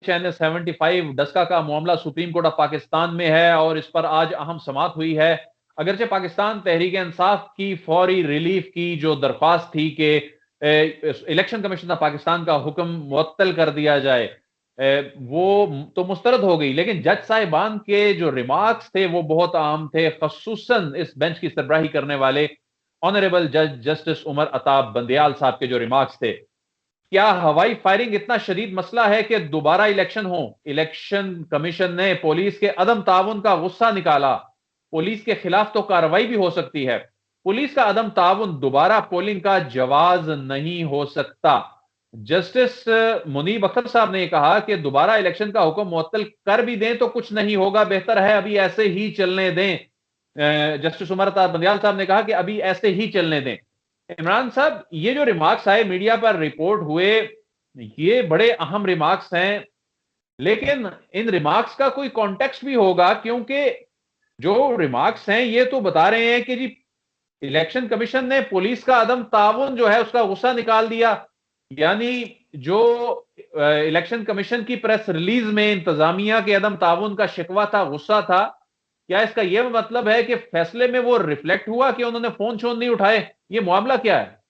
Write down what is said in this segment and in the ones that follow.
NS-75 Daska का मामला supreme court of Pakistan में है और इस पर आज अहम समाअत हुई है। अगरचे पाकिस्तान तहरीक इंसाफ की फौरी रिलीफ की जो दरख्वास्त थी कि इलेक्शन कमीशन ऑफ पाकिस्तान का हुक्म मुअत्तल कर दिया जाए, वो तो मुस्तरद हो गई, लेकिन जज साहिबान के जो रिमार्क्स थे वो बहुत अहम थे, खसूसन इस बेंच की सरबराही करने वाले ऑनरेबल जज जस्टिस उमर अताब बंदियाल साहब के जो रिमार्क्स थे। क्या हवाई फायरिंग इतना शदीद मसला है कि दोबारा इलेक्शन हो? इलेक्शन कमीशन ने पुलिस के अदम ताउन का गुस्सा निकाला। पुलिस के खिलाफ तो कार्रवाई भी हो सकती है। पुलिस का अदम ताउन दोबारा पोलिंग का जवाज नहीं हो सकता। जस्टिस मुनीब अख्तर साहब ने कहा कि दोबारा इलेक्शन का हुक्म मुअत्तल कर भी दें तो कुछ नहीं होगा, बेहतर है अभी ऐसे ही चलने दें। जस्टिस उमर अता बंदियाल साहब ने कहा कि अभी ऐसे ही चलने दें। इमरान साहब, ये जो रिमार्क्स आए मीडिया पर रिपोर्ट हुए, ये बड़े अहम रिमार्क्स हैं, लेकिन इन रिमार्क्स का कोई कॉन्टेक्स्ट भी होगा, क्योंकि जो रिमार्क्स हैं ये तो बता रहे हैं कि जी इलेक्शन कमीशन ने पुलिस का अदम ताउन जो है उसका गुस्सा निकाल दिया। यानी जो इलेक्शन कमीशन की प्रेस रिलीज में इंतजामिया के अदम ताउन का शिकवा था, गुस्सा था, क्या इसका यह मतलब है कि फैसले में वो रिफ्लेक्ट हुआ कि उन्होंने फोन शोन नहीं उठाए? ये मामला क्या है?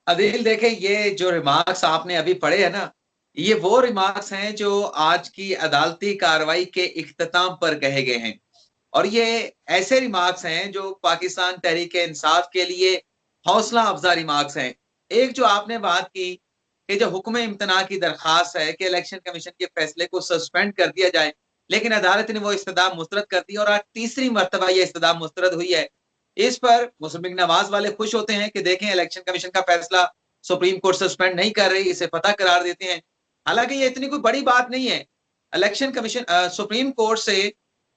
अदील देखें, ये जो रिमार्क्स आपने अभी पढ़े हैं ना, ये वो रिमार्क्स हैं जो आज की अदालती कार्रवाई के इख्तिताम पर कहे गए हैं। और ये ऐसे रिमार्क्स हैं जो पाकिस्तान तहरीक इंसाफ के लिए हौसला अफजा रिमार्क्स हैं। एक जो आपने बात की कि जो हुक्म इम्तना की दरखास्त है कि इलेक्शन कमीशन के फैसले को सस्पेंड कर दिया जाए, लेकिन अदालत ने वो इस्तदा मुस्तरद कर दी और आज तीसरी मरतबा ये इस्तदा मुस्तरद हुई है। इस पर मुस्लिम लीग नवाज वाले खुश होते हैं कि देखें इलेक्शन कमीशन का फैसला सुप्रीम कोर्ट सस्पेंड नहीं कर रही, इसे पता करार देते हैं। हालांकि ये इतनी कोई बड़ी बात नहीं है। इलेक्शन कमीशन सुप्रीम कोर्ट से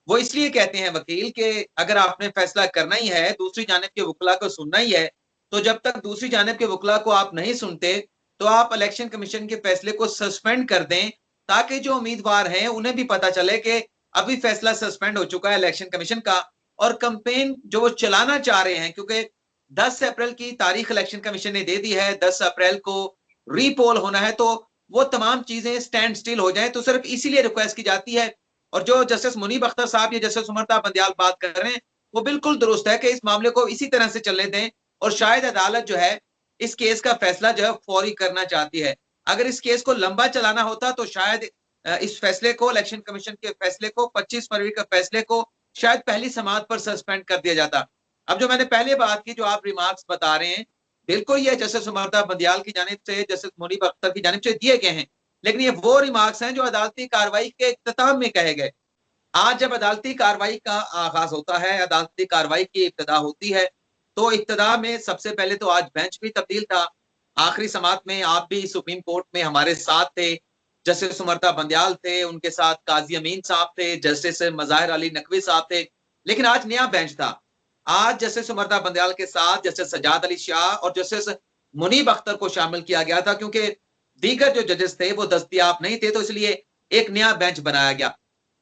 वो इसलिए कहते हैं वकील कि अगर आपने फैसला करना ही है, दूसरी जानिब के वकला को सुनना ही है, तो जब तक दूसरी जानिब के वकला को आप नहीं सुनते तो आप इलेक्शन कमीशन के फैसले को सस्पेंड कर दें, ताकि जो उम्मीदवार हैं उन्हें भी पता चले कि अभी फैसला सस्पेंड हो चुका है इलेक्शन कमीशन का। और कंपेन जो वो चलाना चाह रहे हैं, क्योंकि 10 अप्रैल की तारीख इलेक्शन कमीशन ने दे दी है, 10 अप्रैल को रीपोल होना है, तो वो तमाम चीजें स्टैंड स्टिल हो जाए, तो सिर्फ इसीलिए रिक्वेस्ट की जाती है। और जो जस्टिस मुनीब अख्तर साहब या जस्टिस उमर अता बंदियाल बात कर रहे हैं, वो बिल्कुल दुरुस्त है कि इस मामले को इसी तरह से चलने दें। और शायद अदालत जो है इस केस का फैसला जो है फौरी करना चाहती है। अगर इस केस को लंबा चलाना होता तो शायद इस फैसले को, इलेक्शन कमीशन के फैसले को, 25 फरवरी के फैसले को शायद पहली समाअत पर सस्पेंड कर दिया जाता। अब जो मैंने पहले बात की, जो आप रिमार्क्स बता रहे हैं, बिल्कुल ये जस्टिस उमर अता बंदियाल की जानिब से, जस्टिस मुनीब अख्तर की जानिब से दिए गए हैं, लेकिन ये वो रिमार्क्स हैं जो अदालती कार्रवाई के इख्तिताम में कहे गए। आज जब अदालती कार्रवाई का आगाज होता है, अदालती कार्रवाई की इब्तिदा होती है, तो इब्तिदा में सबसे पहले तो आज बेंच भी तब्दील था। आखिरी समाअत में आप भी सुप्रीम कोर्ट में हमारे साथ थे, जस्टिस उमर अता बंदियाल थे, उनके साथ काजी अमीन साहब थे, जस्टिस मज़ाहिर अली नकवी साहब थे। लेकिन आज नया बेंच था। आज जस्टिस उमर अता बंदियाल के साथ जस्टिस सजाद अली शाह और जस्टिस मुनीब अख्तर को शामिल किया गया था, क्योंकि दीगर जो जजेस थे वो दस्तयाब नहीं थे, तो इसलिए एक नया बेंच बनाया गया।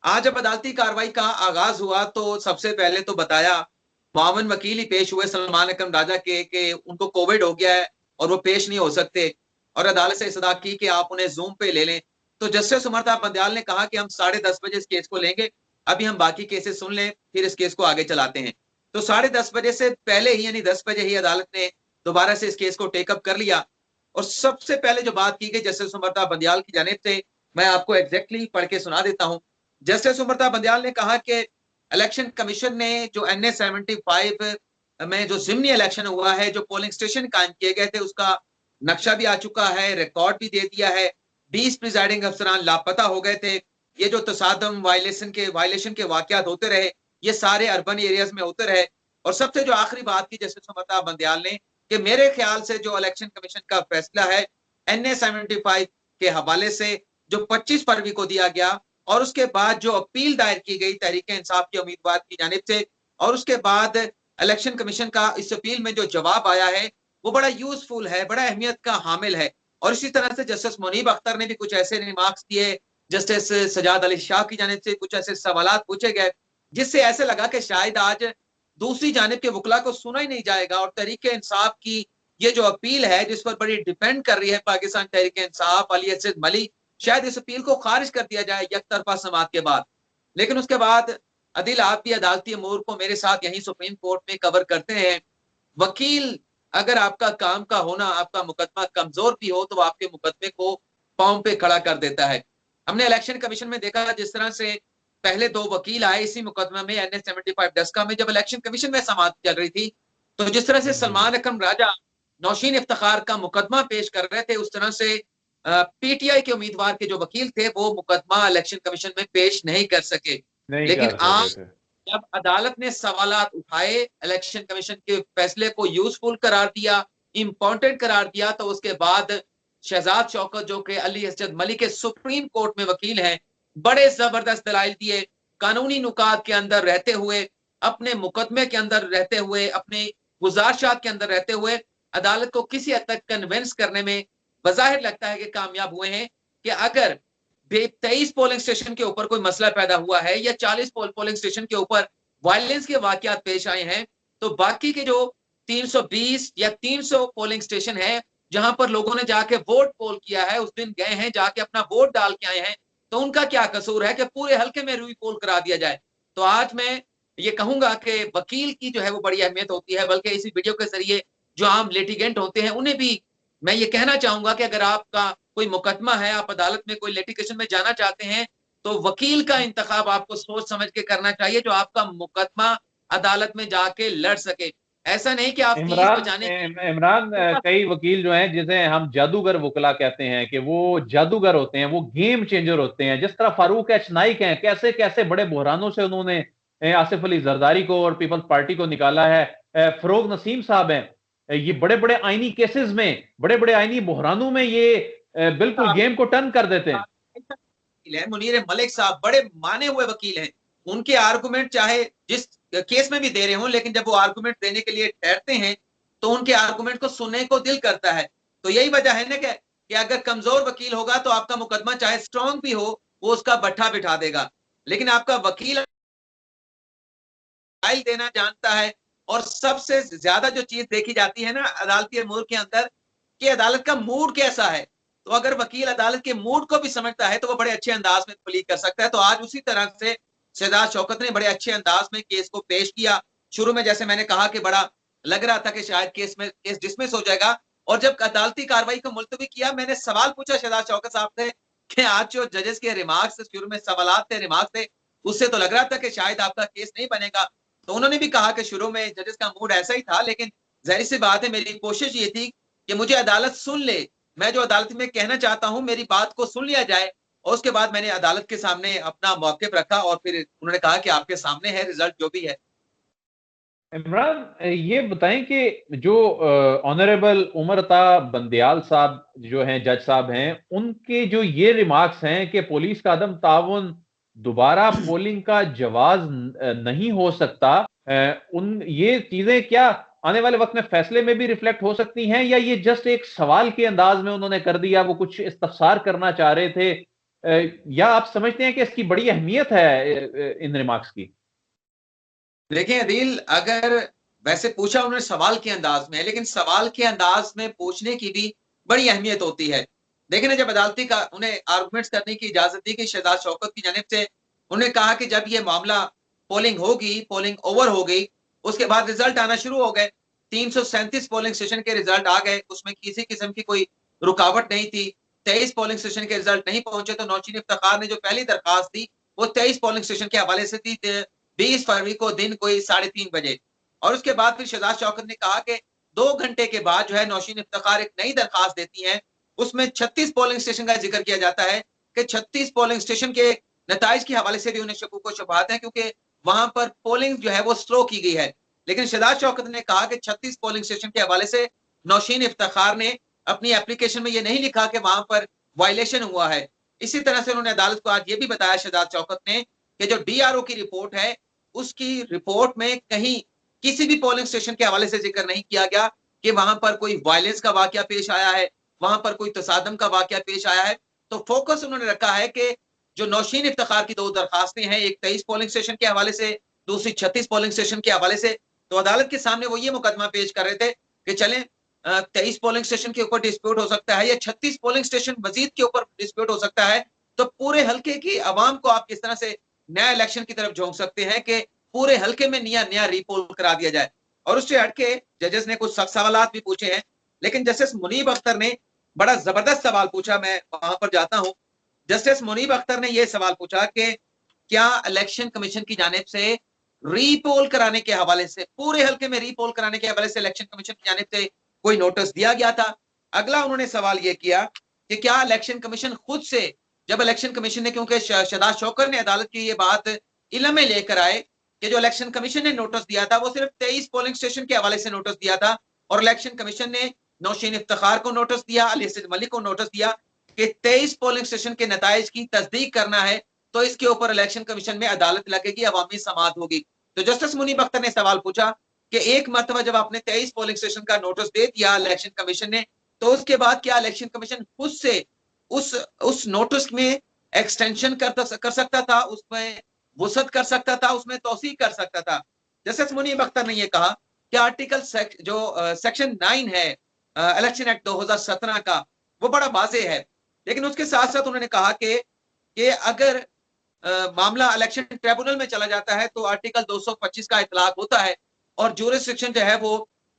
आज जब अदालती कार्रवाई का आगाज हुआ तो सबसे पहले तो बताया, मामून वकील ही पेश हुए सलमान अकरम राजा के कि उनको कोविड हो गया है और वो पेश नहीं हो सकते, और अदालत से इस्तदा की कि आप उन्हें जूम पे ले लें। तो जस्टिस उमर अता बंदियाल ने कहा कि हम 10:30 इस केस को लेंगे, अभी हम बाकी केसेस सुन लें, फिर इस केस को आगे चलाते हैं। तो 10:30 से पहले ही, यानी 10 बजे ही अदालत ने दोबारा से इस केस को टेकअप कर लिया। और सबसे पहले जो बात की गई जस्टिस उमर अता बंदियाल की जानिब से, मैं आपको एग्जैक्टली पढ़ के सुना देता हूँ। जस्टिस उमर अता बंदियाल ने कहा कि इलेक्शन कमीशन ने जो NS-75 में जो जिमनी इलेक्शन हुआ है, जो पोलिंग स्टेशन कायम किए गए थे, उसका नक्शा भी आ चुका है, रिकॉर्ड भी दे दिया है। 20 प्रिजाइडिंग अफसरान लापता हो गए थे। ये जो तसादम वायलेशन के वाकयात होते रहे, ये सारे अर्बन एरियाज में होते रहे। और सबसे जो आखिरी बात की जस्टिस उमर अता बंदियाल ने, कि मेरे ख्याल से जो इलेक्शन कमीशन का फैसला है NS-75 के हवाले से, जो 25 फरवरी को दिया गया, और उसके बाद जो अपील दायर की गई तहरीक इंसाफ के उम्मीदवार की जानिब से, और उसके बाद इलेक्शन कमीशन का इस अपील में जो जवाब आया है, वो बड़ा यूजफुल है, बड़ा अहमियत का हामिल है। और इसी तरह से जस्टिस मुनीब अख्तर ने भी कुछ ऐसे रिमार्क्स दिए, जस्टिस सजाद अली शाह की जानिब से कुछ ऐसे सवालात पूछे गए, जिससे ऐसे लगा कि शायद आज दूसरी जानिब के वकला को सुना ही नहीं जाएगा। और तहरीक इंसाफ की ये जो अपील है, जिस पर बड़ी डिपेंड कर रही है पाकिस्तान तहरीक इंसाफ, अली असद मली, शायद इस अपील को खारिज कर दिया जाए एक तरफा समाअत के बाद। लेकिन उसके बाद अदिल, आप भी अदालती अमूर को मेरे साथ यहीं सुप्रीम कोर्ट में कवर करते हैं। वकील, अगर आपका काम का होना, आपका मुकदमा कमजोर भी हो तो आपके मुकदमे को पांव पे खड़ा कर देता है। हमने इलेक्शन कमीशन में देखा जिस तरह से पहले 2 वकील आए इसी मुकदमे में NS 75 डस्का में, जब इलेक्शन कमीशन में समाअत चल रही थी, तो जिस तरह से सलमान अकरम राजा नौशीन इफ्तिखार का मुकदमा पेश कर रहे थे, उस तरह से PTI के उम्मीदवार के जो वकील थे वो मुकदमा इलेक्शन कमीशन में पेश नहीं कर सके। नहीं लेकिन कर सके आज थे। जब अदालत ने सवालात उठाए, इलेक्शन कमीशन के फैसले को यूजफुल करार दिया, इंपॉर्टेंट करार दिया, तो उसके बाद शहजाद शौकत जो कि अली असद मलिक के सुप्रीम कोर्ट में वकील हैं, बड़े जबरदस्त दलाइल दिए, कानूनी नुकात के अंदर रहते हुए, अपने मुकदमे के अंदर रहते हुए, अपने गुजारिशात के अंदर रहते हुए अदालत को किसी हद तक कन्विंस करने में बज़ाहिर लगता है कि कामयाब हुए हैं कि अगर 23 पोलिंग स्टेशन के ऊपर कोई मसला पैदा हुआ है या 40 पोलिंग स्टेशन के ऊपर वायलेंस के वाकयात पेश आए हैं, तो बाकी के जो 320 या 300 पोलिंग स्टेशन है जहां पर लोगों ने जाके वोट पोल किया है, उस दिन गए हैं, जाके अपना वोट डाल के आए हैं, तो उनका क्या कसूर है कि पूरे हल्के में री पोल करा दिया जाए। तो आज मैं ये कहूंगा कि वकील की जो है वो बड़ी अहमियत होती है, बल्कि इसी वीडियो के जरिए जो आम लिटिगेंट होते हैं उन्हें भी मैं ये कहना चाहूंगा कि अगर आपका कोई मुकदमा है, आप अदालत में कोई लिटिगेशन में जाना चाहते हैं, तो वकील का इंतखाब आपको सोच समझ के करना चाहिए जो आपका मुकदमा अदालत में जाके लड़ सके। ऐसा नहीं कि आप फीस इमरान बचाने के इमरान लिए कई वकील जो हैं जिसे हम जादूगर वकला कहते हैं कि वो जादूगर होते हैं, वो गेम चेंजर होते हैं। जिस तरह फारूक एच नाइक हैं, कैसे कैसे बड़े बहरानों से उन्होंने आसिफ अली जरदारी को और पीपल्स पार्टी को निकाला है। फरोग नसीम साहब हैं, ये बड़े बड़े आईनी केसेस में, बड़े बड़े आईनी बहरानों में ये बिल्कुल गेम को टर्न कर देते हैं। मुनीर मलिक साहब बड़े माने हुए वकील हैं, उनके आर्गुमेंट चाहे जिस केस में भी दे रहे हों, लेकिन जब वो आर्गुमेंट देने के लिए ठहरते हैं तो उनके आर्गुमेंट को सुनने को दिल करता है। तो यही वजह है ना कि अगर कमजोर वकील होगा तो आपका मुकदमा चाहे स्ट्रांग भी हो, वो उसका भट्ठा बिठा देगा। लेकिन आपका वकील राय देना जानता है, और सबसे ज्यादा जो चीज देखी जाती है ना अदालती अमूर के अंदर, कि अदालत का मूड कैसा है। तो अगर वकील अदालत के मूड को भी समझता है तो वो बड़े अच्छे अंदाज में प्लीड कर सकता है। तो आज उसी तरह से शहजाद शौकत ने बड़े अच्छे अंदाज में केस को पेश किया। शुरू में जैसे मैंने कहा कि बड़ा लग रहा था कि शायद केस डिसमिस हो जाएगा, और जब अदालती कार्रवाई को मुलतवी किया, मैंने सवाल पूछा शहजाद शौकत साहब से कि आज जो जजेस के रिमार्क्स शुरू में सवालात थे, रिमार्क्स थे, उससे तो लग रहा था कि शायद आपका केस नहीं बनेगा। तो उन्होंने भी कहा कि शुरू में जजेस का मूड ऐसा ही था, लेकिन जाहिर सी बात है मेरी कोशिश ये थी कि मुझे अदालत सुन ले, मैं जो अदालत में कहना चाहता हूं मेरी बात को सुन लिया जाए। और उसके बाद मैंने अदालत के सामने अपना मौक़िफ़ रखा और फिर उन्होंने कहा कि आपके सामने है रिजल्ट जो भी है। इमरान, ये बताएं कि जो ऑनरेबल उमर अता बंदयाल साहब जो हैं, जज साहब हैं, उनके जो ये रिमार्क्स हैं कि पुलिस का अदम ताउन दोबारा पोलिंग का जवाज नहीं हो सकता, उन ये चीजें क्या आने वाले वक्त में फैसले में भी रिफ्लेक्ट हो सकती हैं, या ये जस्ट एक सवाल के अंदाज में उन्होंने कर दिया, वो कुछ इस्तफसार करना चाह रहे थे, या आप समझते हैं कि इसकी बड़ी अहमियत है इन रिमार्क्स की? देखिए अदील, अगर वैसे पूछा उन्होंने सवाल के अंदाज में, लेकिन सवाल के अंदाज में पूछने की भी बड़ी अहमियत होती है। देखिए ना, जब अदालती का उन्हें आर्गुमेंट्स करने की इजाजत दी कि शहजाद शौकत की जानिब से, उन्होंने कहा कि जब ये मामला पोलिंग होगी, पोलिंग ओवर हो गई, उसके बाद रिजल्ट आना शुरू हो गए। 337 पोलिंग स्टेशन के रिजल्ट आ गए, उसमें किसी किस्म की कोई रुकावट नहीं थी। 23 पोलिंग स्टेशन के रिजल्ट नहीं पहुंचे, तो नौशीन इफ्तिखार ने जो पहली दरखास्त दी वो 23 पोलिंग स्टेशन के हवाले से थी, 20 फरवरी को दिन कोई 3:30 बजे। और उसके बाद फिर शहजाद शौकत ने कहा कि 2 घंटे के बाद जो है नौशीन इफ्तिखार एक नई दरखास्त देती हैं, उसमें 36 पोलिंग स्टेशन का जिक्र किया जाता है कि 36 पोलिंग स्टेशन के नताइज के हवाले से भी उन्हें शकूक व शुबहात हैं, क्योंकि वहां पर पोलिंग जो है वो स्लो की गई है। लेकिन शहजाद शौकत ने कहा कि 36 पोलिंग स्टेशन के हवाले से नौशीन इफ्तिखार ने अपनी एप्लीकेशन में ये नहीं लिखा कि वहां पर वायलेशन हुआ है। इसी तरह से उन्होंने अदालत को आज ये भी बताया शहजाद शौकत ने कि जो DRO की रिपोर्ट है, उसकी रिपोर्ट में कहीं किसी भी पोलिंग स्टेशन के हवाले से जिक्र नहीं किया गया कि वहां पर कोई वायलेंस का वाकया पेश आया है, वहां पर कोई तसादम का वाकया पेश आया है। तो फोकस उन्होंने रखा है कि जो नौशीन इफ्तिखार की 2 दरखास्तें हैं, एक 23 पोलिंग स्टेशन के हवाले से, दूसरी 36 पोलिंग स्टेशन के हवाले से, तो अदालत के सामने वो ये मुकदमा पेश कर रहे थे कि चलें 23 पोलिंग स्टेशन के ऊपर डिस्प्यूट हो सकता है या 36 पोलिंग स्टेशन मजीद के ऊपर डिस्प्यूट हो सकता है, तो पूरे हल्के की आवाम को आप किस तरह से नया इलेक्शन की तरफ झोंक सकते हैं कि पूरे हल्के में नया नया रीपोल करा दिया जाए। और उससे हटके जजेस ने कुछ सख्त सवाल भी पूछे हैं, लेकिन जस्टिस मुनीब अख्तर ने बड़ा जबरदस्त सवाल पूछा। मैं वहां पर जाता हूं। जस्टिस मुनीब अख्तर ने यह सवाल पूछा कि क्या इलेक्शन कमीशन की जानिब से रीपोल कराने के हवाले से, पूरे हल्के में रीपोल कराने के हवाले से इलेक्शन कमीशन की जानिब से कोई नोटिस दिया गया था? अगला उन्होंने सवाल यह किया कि क्या इलेक्शन कमीशन खुद से, जब इलेक्शन कमीशन ने, क्योंकि शहजाद शौकत ने अदालत की ये बात इल्म में लेकर आए कि जो इलेक्शन कमीशन ने नोटिस दिया था वो सिर्फ 23 पोलिंग स्टेशन के हवाले से नोटिस दिया था, और इलेक्शन कमीशन ने नौशीन इफ्तिखार को नोटिस दिया, अली असद मलिक को नोटिस दिया कि 23 पोलिंग स्टेशन के नताइज की तस्दीक करना है तो इसके ऊपर इलेक्शन कमीशन में अदालत लगेगी, अवामी समाअत होगी। तो जस्टिस मुनीब अख्तर ने सवाल पूछा कि एक मरतबा जब आपने 23 पोलिंग स्टेशन का नोटिस दे दिया इलेक्शन कमीशन ने, तो उसके बाद क्या इलेक्शन कमीशन खुद से उस नोटिस में एक्सटेंशन कर सकता था, उसमें वुसअत कर सकता था, उसमें तौसीक कर सकता था? जस्टिस मुनीब अख्तर ने यह कहा कि आर्टिकल सेक्शन 9 है इलेक्शन एक्ट 2017 का, वो बड़ा वाज़ेह है। लेकिन उसके साथ साथ उन्होंने कहा कि अगर मामला इलेक्शन ट्रिब्यूनल में चला जाता है तो आर्टिकल 225 का इतलाक होता है और ज्यूरिसडिक्शन जो है वो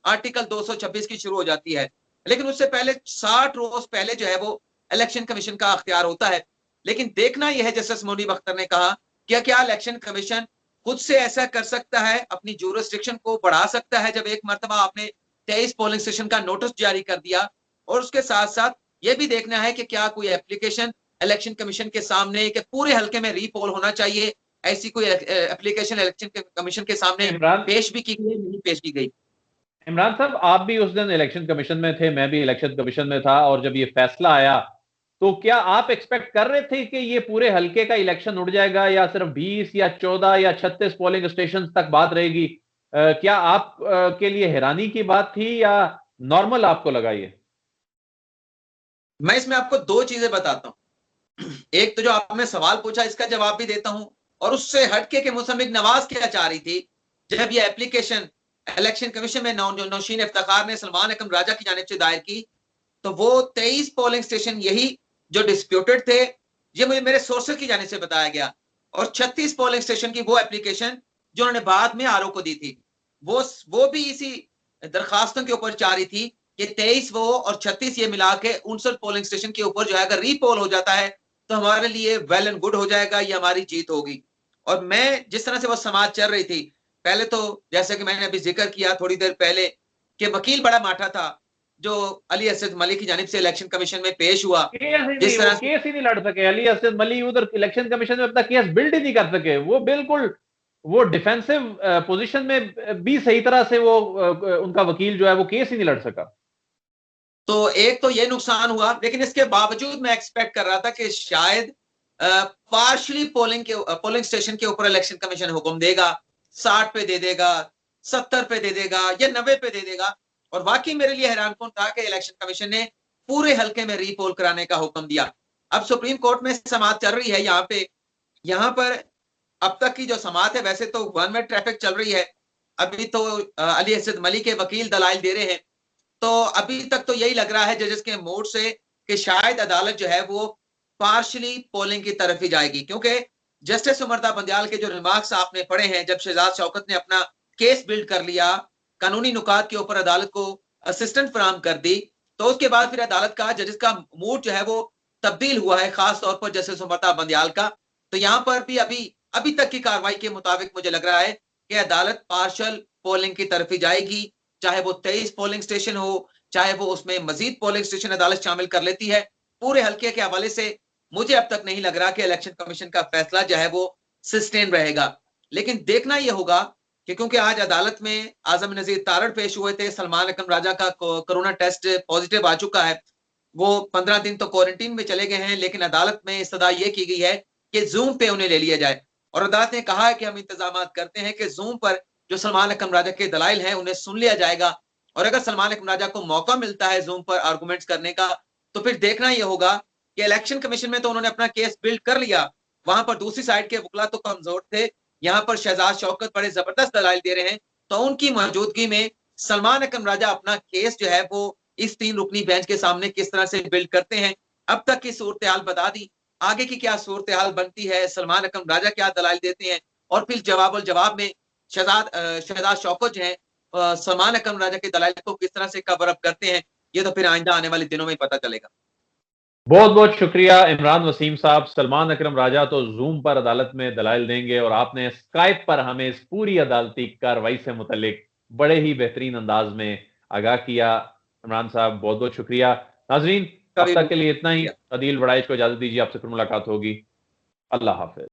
आर्टिकल 226 की शुरू हो जाती है। लेकिन उससे पहले 60 रोज पहले जो है वो इलेक्शन कमीशन का अख्तियार होता है। लेकिन देखना यह है, जस्टिस मुनीब अख्तर ने कहा, क्या इलेक्शन कमीशन खुद से ऐसा कर सकता है, अपनी ज्यूरिसडिक्शन को बढ़ा सकता है जब एक मरतबा आपने 23 पोलिंग स्टेशन का नोटिस जारी कर दिया? और उसके साथ साथ यह भी देखना है कि क्या कोई एप्लीकेशन इलेक्शन कमीशन के सामने कि पूरे हल्के में रीपोल होना चाहिए, ऐसी कोई एप्लीकेशन इलेक्शन कमीशन के सामने पेश भी की गई, नहीं पेश की गई? इमरान साहब, आप भी उस दिन इलेक्शन कमीशन में थे, मैं भी इलेक्शन कमीशन में था, और जब ये फैसला आया तो क्या आप एक्सपेक्ट कर रहे थे कि ये पूरे हल्के का इलेक्शन उड़ जाएगा, या सिर्फ 20 या 14 या 36 पोलिंग स्टेशन तक बात रहेगी? क्या आप के लिए हैरानी की बात थी या नॉर्मल आपको लगा ये? मैं इसमें आपको दो चीजें बताता हूं। एक तो जो आपने सवाल पूछा इसका जवाब भी देता हूं, और उससे हटके के मुसम्मिक नवाज क्या चाह रही थी जब ये एप्लीकेशन इलेक्शन कमीशन में नौशीन इफ्तिखार ने सलमान अकरम राजा की जानिब से दायर की, तो वो 23 पोलिंग स्टेशन यही जो डिस्प्यूटेड थे, ये मुझे मेरे सोर्सेज की जानिब से बताया गया, और 36 पोलिंग स्टेशन की वो एप्लीकेशन जो उन्होंने बाद में आरओ को दी थी, वो भी इसी दरखास्तों के ऊपर चाह रही थी कि 23 वो और 36 ये मिला के 59 पोलिंग स्टेशन के ऊपर जो है अगर रीपोल हो जाता है तो हमारे लिए वेल एंड गुड हो जाएगा, ये हमारी जीत होगी। और मैं जिस तरह से वो समाज चल रही थी, पहले तो जैसे कि मैंने अभी जिक्र किया थोड़ी देर पहले कि वकील बड़ा माठा था जो अली असद मलिक की जानिब से इलेक्शन कमीशन में पेश हुआ, जिस तरह केस ही नहीं लड़ सके अली असद मलिक, उधर इलेक्शन कमीशन में अपना केस बिल्ड ही नहीं कर सके। वो बिल्कुल वो डिफेंसिव पोजीशन में भी सही तरह से वो उनका वकील जो है वो केस ही नहीं लड़ सका। तो एक तो ये नुकसान हुआ, लेकिन इसके बावजूद मैं एक्सपेक्ट कर रहा था कि शायद पार्शली पोलिंग स्टेशन के ऊपर इलेक्शन कमीशन हुक्म देगा, 60 पे दे देगा, 70 पे दे देगा या 90 पे दे देगा। और वाकई मेरे लिए हैरानकुन था कि इलेक्शन कमीशन ने पूरे हल्के में रीपोल कराने का हुक्म दिया। अब सुप्रीम कोर्ट में समाअत चल रही है यहाँ पर अब तक की जो समाअत है, वैसे तो वन वे ट्रैफिक चल रही है। अभी तो अली असद मलिक के वकील दलाइल दे रहे हैं, तो अभी तक तो यही लग रहा है जजेस के मूड से कि शायद अदालत जो है वो पार्शली पोलिंग की तरफ ही जाएगी, क्योंकि जस्टिस उमरता बंदयाल के जो रिमार्क्स आपने पढ़े हैं, जब शहजाद शौकत ने अपना केस बिल्ड कर लिया, कानूनी नुकात के ऊपर अदालत को असिस्टेंट फराहम कर दी, तो उसके बाद फिर अदालत का जजेस का मूड जो है वो तब्दील हुआ है, खास तौर पर जस्टिस उमरता बंदयाल का। तो यहाँ पर भी अभी तक की कार्रवाई के मुताबिक मुझे लग रहा है कि अदालत पार्शल पोलिंग की तरफ ही जाएगी, चाहे वो 23 पोलिंग स्टेशन हो, चाहे वो उसमें मजीद पोलिंग स्टेशन अदालत शामिल कर लेती है। पूरे हल्के के हवाले से मुझे अब तक नहीं लग रहा कि इलेक्शन कमीशन का फैसला जो है वो सस्टेन रहेगा। लेकिन देखना यह होगा कि क्योंकि आज अदालत में आजम नजीर तारड़ पेश हुए थे, सलमान अकरम राजा का कोरोना टेस्ट पॉजिटिव आ चुका है, वो 15 दिन तो क्वारंटीन में चले गए हैं, लेकिन अदालत में इस्तदा यह की गई है कि जूम पे उन्हें ले लिया जाए। और अदालत ने कहा है कि हम इंतजाम करते हैं कि जूम पर जो सलमान अकरम राजा के दलाइल हैं उन्हें सुन लिया जाएगा, और अगर सलमान अकरम राजा को मौका मिलता है जूम पर आर्गूमेंट्स करने का, तो फिर देखना यह होगा कि इलेक्शन कमीशन में तो उन्होंने अपना केस बिल्ड कर लिया, वहां पर दूसरी साइड के वकला तो कमजोर थे, यहाँ पर शहजाद शौकत बड़े जबरदस्त दलाइल दे रहे हैं, तो उनकी मौजूदगी में सलमान अकरम राजा अपना केस जो है वो इस 3 रुकनी बेंच के सामने किस तरह से बिल्ड करते हैं। अब तक की सूरत हाल बता दी, आगे की क्या सूरत हाल बनती है, सलमान अकरम राजा क्या दलाइल देते हैं, और फिर जवाब में शहजाद शौकत जो है सलमान अकरम राजा के दलाइल को किस तरह से कवर अप करते हैं, ये तो फिर आइंदा आने वाले दिनों में पता चलेगा। बहुत बहुत शुक्रिया इमरान वसीम साहब। सलमान अकरम राजा तो जूम पर अदालत में दलाइल देंगे और आपने स्काइप पर हमें इस पूरी अदालती कार्रवाई से मुतल्लिक बड़े ही बेहतरीन अंदाज में आगाह किया। इमरान साहब बहुत बहुत शुक्रिया। नाजरीन अब कभी तक के लिए इतना ही। अदील बड़ाइच को इजाजत दीजिए, आपसे फिर मुलाकात होगी। अल्लाह हाफिज।